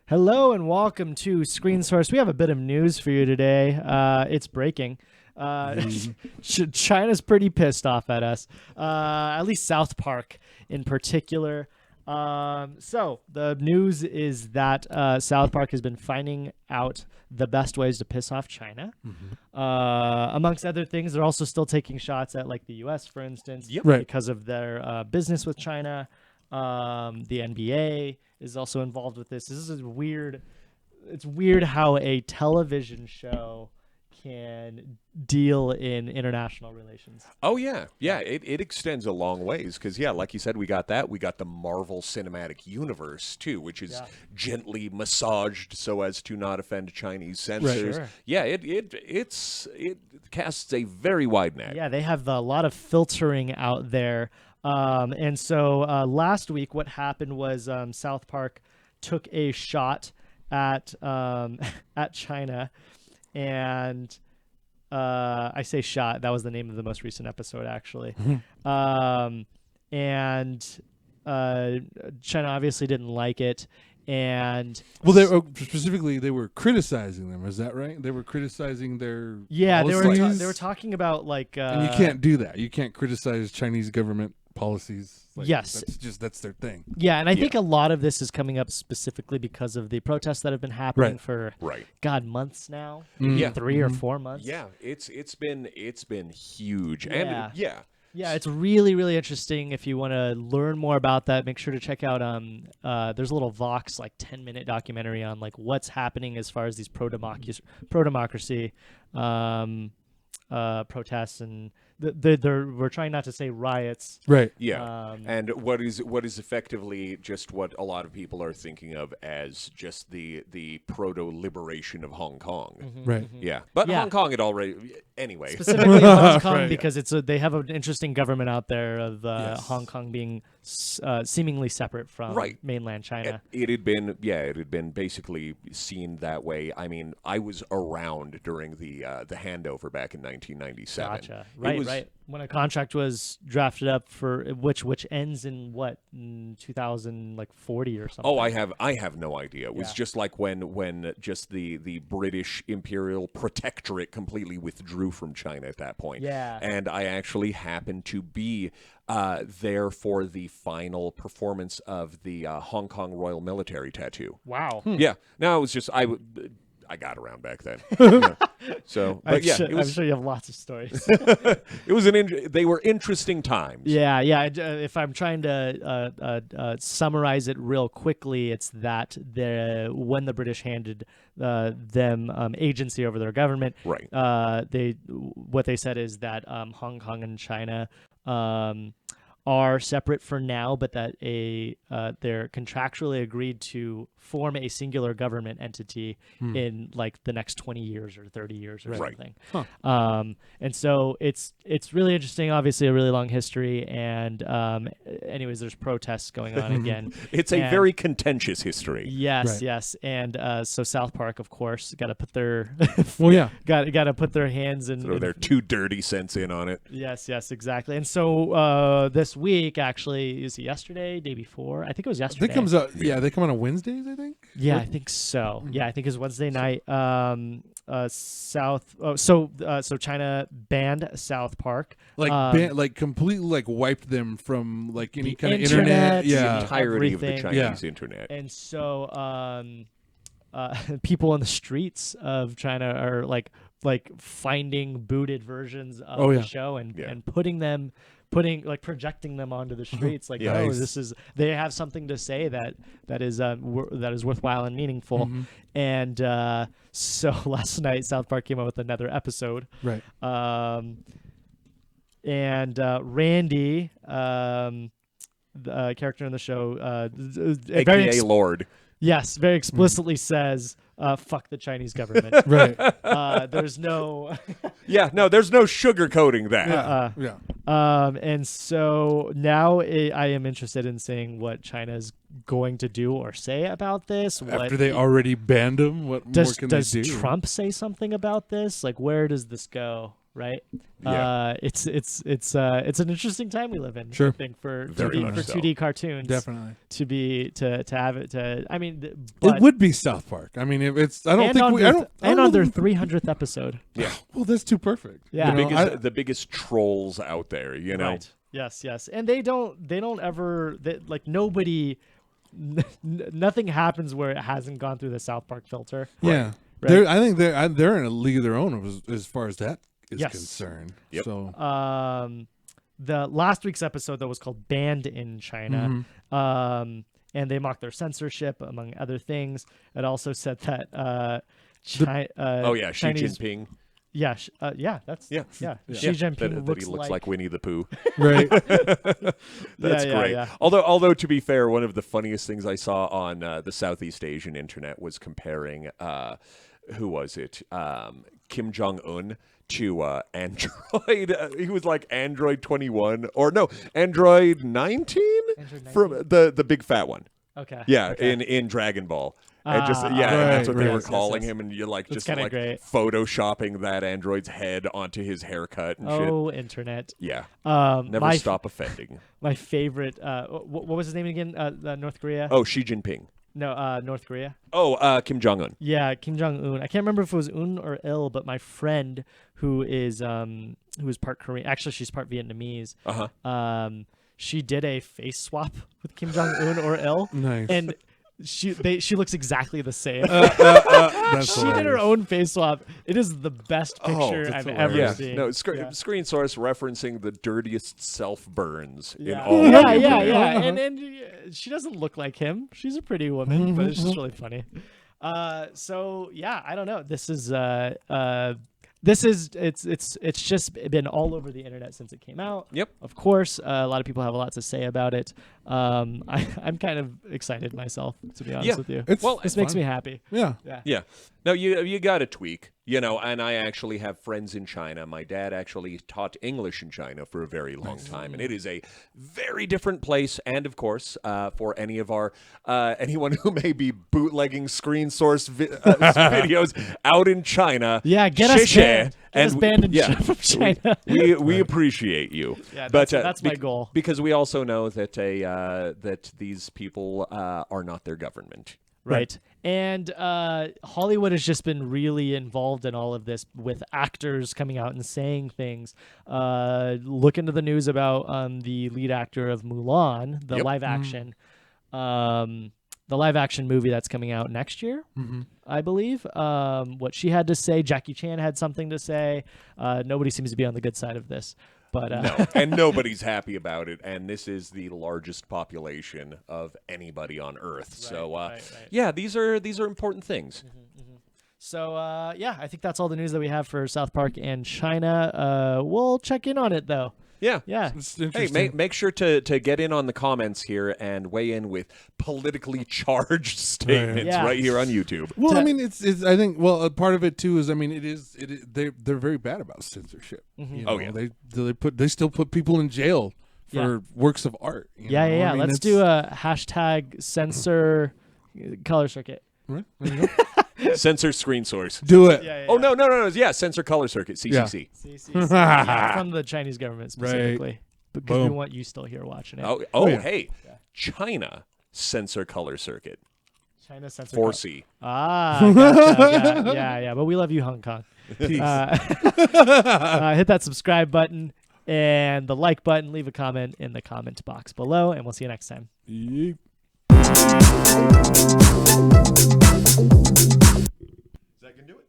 Hello and welcome to Screen Source. We have a bit of news for you today. It's breaking. China's pretty pissed off at us, at least South Park in particular. So the news is that South Park has been finding out the best ways to piss off China. Amongst other things, they're also still taking shots at like the U.S., for instance, because of their business with China. The NBA is also involved with this. This is weird. It's weird how a television show can deal in international relations. Oh, yeah. Yeah, it extends a long ways because, like you said, we got that. We got the Marvel Cinematic Universe, too, which is gently massaged so as to not offend Chinese censors. Sure. Yeah, it casts a very wide net. Yeah, they have a lot of filtering out there. And so last week what happened was South Park took a shot at China, and I say shot, that was the name of the most recent episode actually. And China obviously didn't like it. And well, they were criticizing them. Is that right? They were criticizing their policies? They were talking about like and you can't do that. You can't criticize Chinese government policies. Yes, that's their thing. Yeah, and I think a lot of this is coming up specifically because of the protests that have been happening for months now. 3 or 4 months. Yeah, it's been huge. Yeah. And yeah, it's really, really interesting. If you want to learn more about that, make sure to check out there's a little Vox 10-minute documentary on like what's happening as far as these pro-democracy protests, and we're trying not to say riots. Right. Yeah. And what is effectively just what a lot of people are thinking of as just the proto-liberation of Hong Kong. Right. Yeah. But Hong Kong had already anyway. Specifically Hong Kong because they have an interesting government out there of Hong Kong being seemingly separate from mainland China. It had been basically seen that way. I mean, I was around during the handover back in 1997. Gotcha. Right. When a contract was drafted up for which ends in what, 2040 or something. Oh, I have no idea. It was just like when just the British Imperial Protectorate completely withdrew from China at that point. Yeah. And I actually happened to be there for the final performance of the Hong Kong Royal Military Tattoo. Wow. Yeah. No, it was just I got around back then. So, but I'm sure you have lots of stories. It was they were interesting times. Yeah. If I'm trying to summarize it real quickly, it's that when the British handed them agency over their government, what they said is that Hong Kong and China are separate for now, but that they're contractually agreed to form a singular government entity in like the next 20 years or 30 years or something. And so it's really interesting, obviously a really long history, and anyways, there's protests going on again. It's a very contentious history. Yes. And so South Park, of course, got to put their got to put their hands in, throw their 2 dirty cents in on it. Yes, exactly. And so this week, actually, is it yesterday, day before? I think it was yesterday. They comes out. Yeah, they come out on Wednesdays, I think. Yeah, I think so. Yeah, I think it was Wednesday night. So China banned South Park, completely wiped them from any kind of internet. The entirety of the Chinese internet. And so people in the streets of China are like finding booted versions of the show and projecting them onto the streets they have something to say that is worthwhile and meaningful. And so last night South Park came out with another episode, and Randy, the character in the show, AKA Lord, very explicitly says, fuck the Chinese government. There's no there's no sugarcoating that. And so now I am interested in seeing what China's going to do or say about this. After they already banned them, what more can they do? Does Trump say something about this? Like, where does this go? right? Yeah. It's an interesting time we live in. Sure. I think for Very much so. 2D cartoons, Definitely. to be to have it to. I mean, It would be South Park. I mean, if it's I don't and think on we. their, I don't. and on their 300th episode. Yeah. Well, that's too perfect. Yeah. You know, The biggest trolls out there, you know. Right. Yes. And they don't ever like nobody. Nothing happens where it hasn't gone through the South Park filter. Yeah. Right. I think they're in a league of their own as far as that is Yes. concerned. Yep. So The last week's episode that was called "Banned in China," and they mocked their censorship among other things. It also said that Xi Chinese, Jinping. yeah, that's Yeah. Xi Yeah, Jinping that he looks like Winnie the Pooh. right. That's Yeah, great. yeah. Although to be fair, one of the funniest things I saw on the Southeast Asian internet was comparing who was it? Kim Jong Un to Android. He was like Android 21 or no, Android 19 from the big fat one. Okay. Yeah, okay. in Dragon Ball. And Right, that's what they were right. calling Yes. him, and you're like That's just kinda like great. photoshopping that android's head onto his haircut and shit. Oh, internet. Yeah, never my stop offending. My favorite. What was his name again? North Korea. Oh, Xi Jinping. No, North Korea. Oh, Kim Jong Un. Yeah, Kim Jong Un. I can't remember if it was Un or Il, but my friend who is part Korean. Actually, she's part Vietnamese. She did a face swap with Kim Jong Un or Il. Nice. And she looks exactly the same. That's She did her own face swap. It is the best picture that's I've hilarious. ever Yeah, seen. no, Yeah. screen source referencing the dirtiest self burns in Yeah. all. Yeah, of yeah, internet. yeah. And she doesn't look like him. She's a pretty woman, but it's just really funny. So yeah, I don't know. It's just been all over the internet since it came out. Yep. Of course, a lot of people have a lot to say about it. I'm kind of excited myself, to be honest Yeah. with you. It's This makes fun. me happy. Yeah. Yeah. No, you got to tweak, and I actually have friends in China. My dad actually taught English in China for a very long time, and it is a very different place. And of course, for any of our anyone who may be bootlegging screen source videos out in China, Yeah, get us banned. Get us banned from China. we appreciate you. Yeah, but that's my goal. because we also know that that these people are not their government. Right. And Hollywood has just been really involved in all of this with actors coming out and saying things. Look into the news about the lead actor of Mulan, the Yep. live action. The live action movie that's coming out next year, I believe. What she had to say, Jackie Chan had something to say. Nobody seems to be on the good side of this. But No, and nobody's happy about it. And this is the largest population of anybody on Earth. So, right. yeah, these are important things. So, yeah, I think that's all the news that we have for South Park and China. We'll check in on it, though. Yeah. Yeah. It's Hey, interesting. make sure to get in on the comments here and weigh in with politically charged statements Yeah. right here on YouTube. Well, to- I mean, it's. I think. Well, a part of it too is. I mean, they're very bad about censorship. You Oh, know, yeah. they still put people in jail for Yeah. works of art. you Yeah. know? I mean, Let's it's- do a hashtag censor color circuit. Right? There you go. Censor screen source. Do it. Oh, no. Yeah, censor color circuit, CCC. Yeah, from the Chinese government Right. specifically. Because we Boom. want you still here watching it. yeah. Hey, China censor color circuit. China censor. 4C. Gotcha. Yeah. But we love you, Hong Kong. Hit that subscribe button and the like button. Leave a comment in the comment box below, and we'll see you next time. Yeep. Is that gonna do it?